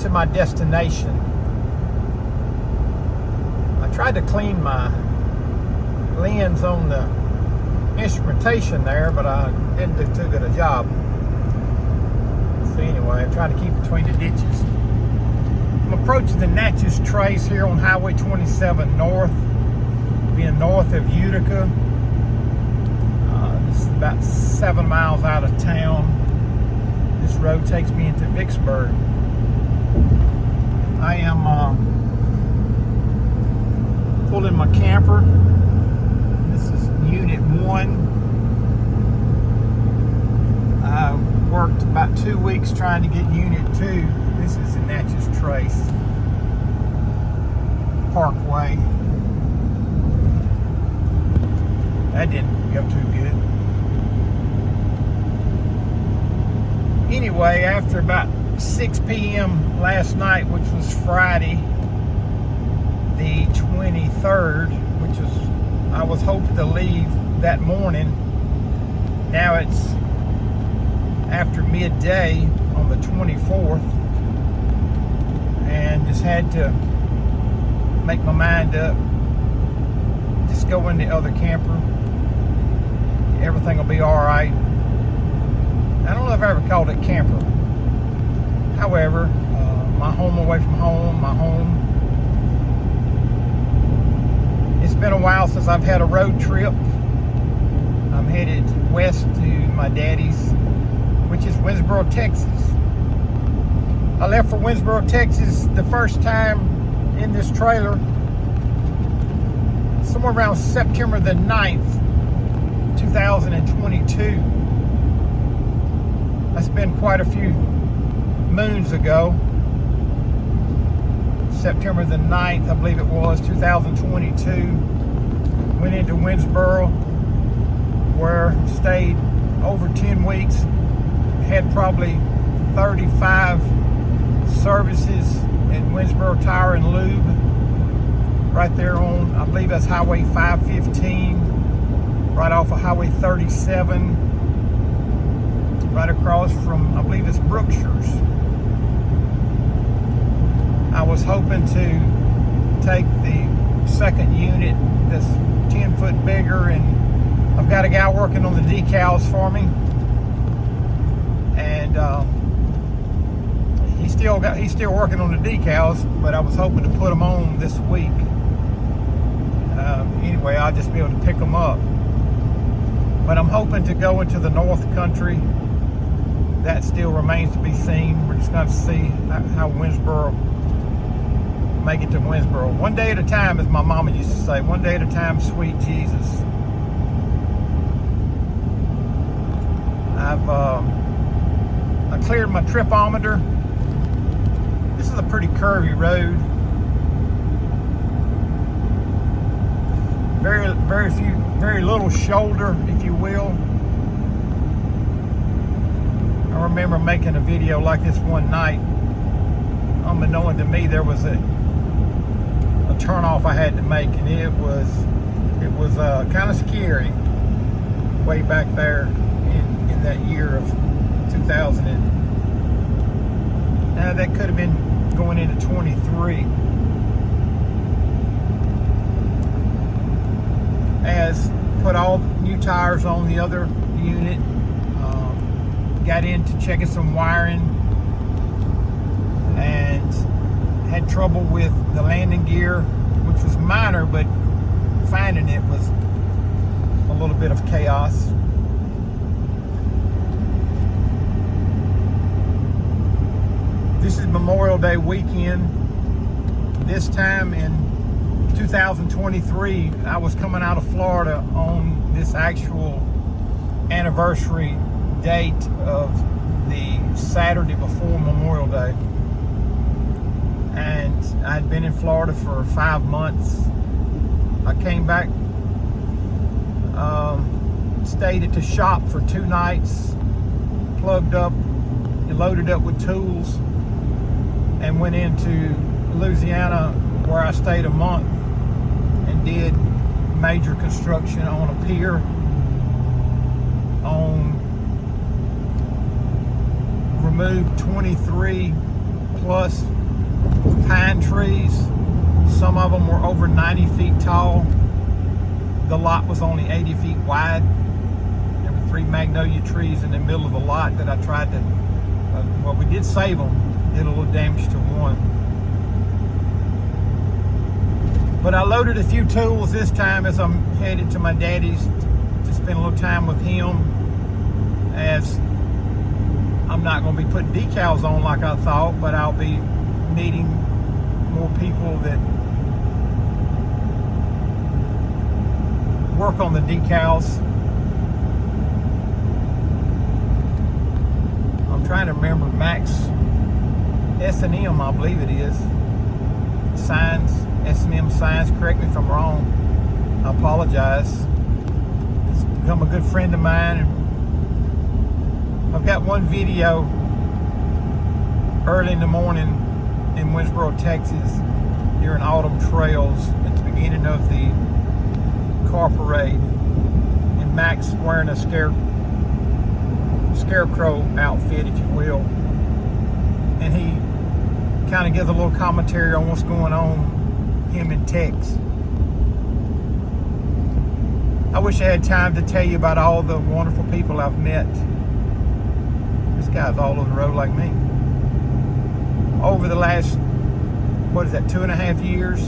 to my destination. I tried to clean my lens on the instrumentation there, but I didn't do too good a job. So anyway, I'm trying to keep between the ditches. I'm approaching the Natchez Trace here on Highway 27 North, being north of Utica. This is about 7 miles out of town. This road takes me into Vicksburg. I am pulling my camper. This is Unit 1. I worked about 2 weeks trying to get Unit 2. This is the Natchez Trace Parkway. That didn't go too good. Anyway, after about 6 p.m. last night, which was Friday the 23rd, which was, I was hoping to leave that morning. Now it's after midday on the 24th, and just had to make my mind up. Just go in the other camper. Everything will be all right. I don't know if I ever called it camper. However, my home away from home, my home. It's been a while since I've had a road trip. I'm headed west to my daddy's, which is Winnsboro, Texas. I left for Winnsboro, Texas the first time in this trailer somewhere around September the 9th, 2022. That's been quite a few moons ago. September the 9th, I believe it was, 2022. Went into Winnsboro, where stayed over 10 weeks. Had probably 35 services at Winnsboro Tire and Lube. Right there on, I believe that's Highway 515, right off of Highway 37. Right across from, I believe it's Brookshire's. I was hoping to take the second unit that's 10 foot bigger, and I've got a guy working on the decals for me. And he's still working on the decals, but I was hoping to put them on this week. Anyway, I'll just be able to pick them up. But I'm hoping to go into the North Country. That still remains to be seen. We're just going to see how Winnsboro, make it to Winnsboro. One day at a time, as my mama used to say. One day at a time, sweet Jesus. I cleared my tripometer. This is a pretty curvy road. Very little shoulder, if you will. I remember making a video like this one night. Unbeknown to me, there was a turnoff I had to make, and it was kind of scary. Way back there in that year of 2000, that could have been going into 23. As put all new tires on the other unit. Got into checking some wiring and had trouble with the landing gear, which was minor, but finding it was a little bit of chaos. This is Memorial Day weekend. This time in 2023, I was coming out of Florida on this actual anniversary date of the Saturday before Memorial Day. And I'd been in Florida for 5 months. I came back, stayed at the shop for 2 nights, plugged up, loaded up with tools, and went into Louisiana, where I stayed a month and did major construction on a pier removed 23 plus pine trees. Some of them were over 90 feet tall. The lot was only 80 feet wide. There were 3 magnolia trees in the middle of the lot that I tried to, well, we did save them. Did a little damage to one. But I loaded a few tools this time as I'm headed to my daddy's to spend a little time with him, as I'm not going to be putting decals on like I thought, but I'll be meeting more people that work on the decals. I'm trying to remember Max S&M, I believe it is. Signs, S&M Signs. Correct me if I'm wrong. I apologize. He's become a good friend of mine. And I've got one video early in the morning in Winnsboro, Texas, during autumn trails at the beginning of the car parade, and Max wearing a scarecrow outfit, if you will, and he kind of gives a little commentary on what's going on, him and Tex. I wish I had time to tell you about all the wonderful people I've met. This guy's all over the road like me. Over the last, 2.5 years,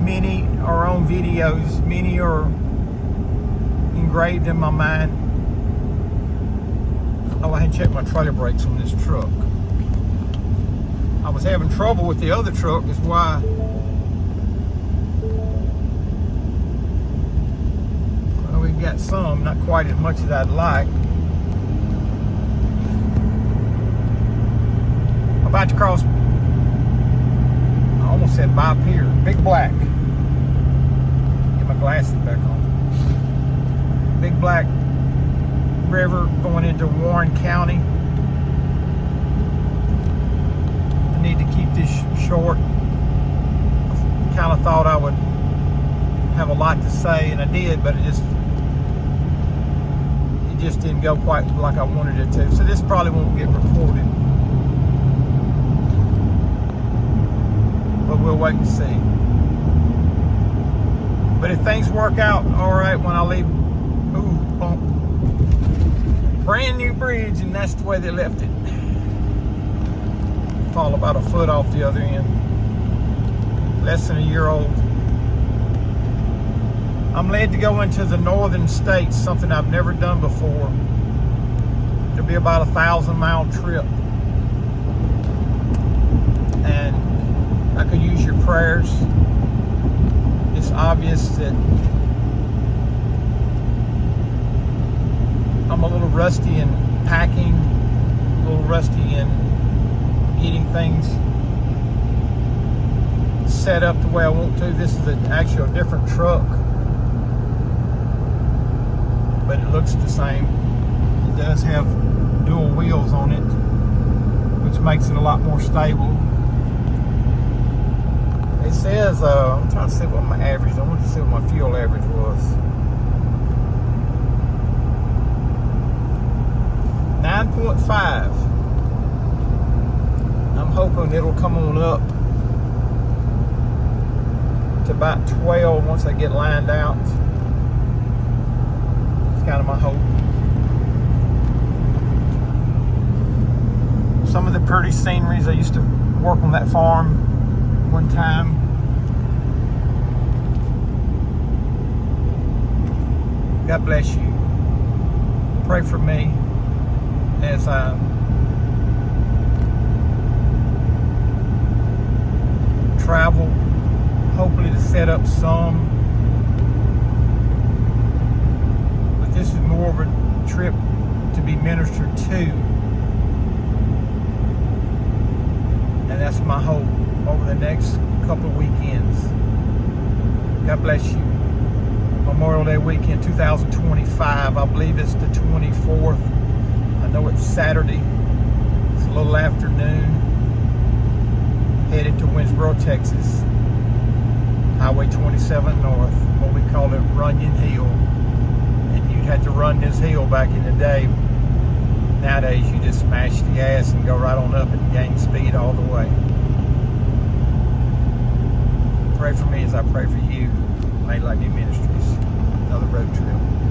many are on videos, many are engraved in my mind. Oh, I hadn't checked my trailer brakes on this truck. I was having trouble with the other truck, is why. Well, we've got some, not quite as much as I'd like. About to cross, I almost said by pier, Big Black. Get my glasses back on. Big Black River going into Warren County. I need to keep this short. I kind of thought I would have a lot to say, and I did, but it just didn't go quite like I wanted it to. So this probably won't get recorded. But we'll wait and see. But if things work out all right when I leave, ooh, bump. Brand new bridge, and that's the way they left it. Fall about a foot off the other end. Less than a year old. I'm led to go into the northern states, something I've never done before. It'll be about a 1,000-mile trip. And I could use your prayers. It's obvious that I'm a little rusty in packing, a little rusty in getting things set up the way I want to. This is actually a different truck, but it looks the same. It does have dual wheels on it, which makes it a lot more stable. It says, I'm trying to see what my average, I want to see what my fuel average was. 9.5. I'm hoping it'll come on up to about 12 once I get lined out. It's kind of my hope. Some of the pretty sceneries, I used to work on that farm one time. God bless you. Pray for me as I travel, hopefully to set up some. But this is more of a trip to be ministered to. And that's my hope over the next couple of weekends. God bless you. Memorial Day weekend 2025. I believe it's the 24th. I know it's Saturday. It's a little afternoon. Headed to Winnsboro, Texas. Highway 27 North. What we call it Runyon Hill. And you'd have to run this hill back in the day. Nowadays, you just smash the gas and go right on up and gain speed all the way. Pray for me as I pray for you. Made Like New Ministries. Another road trip.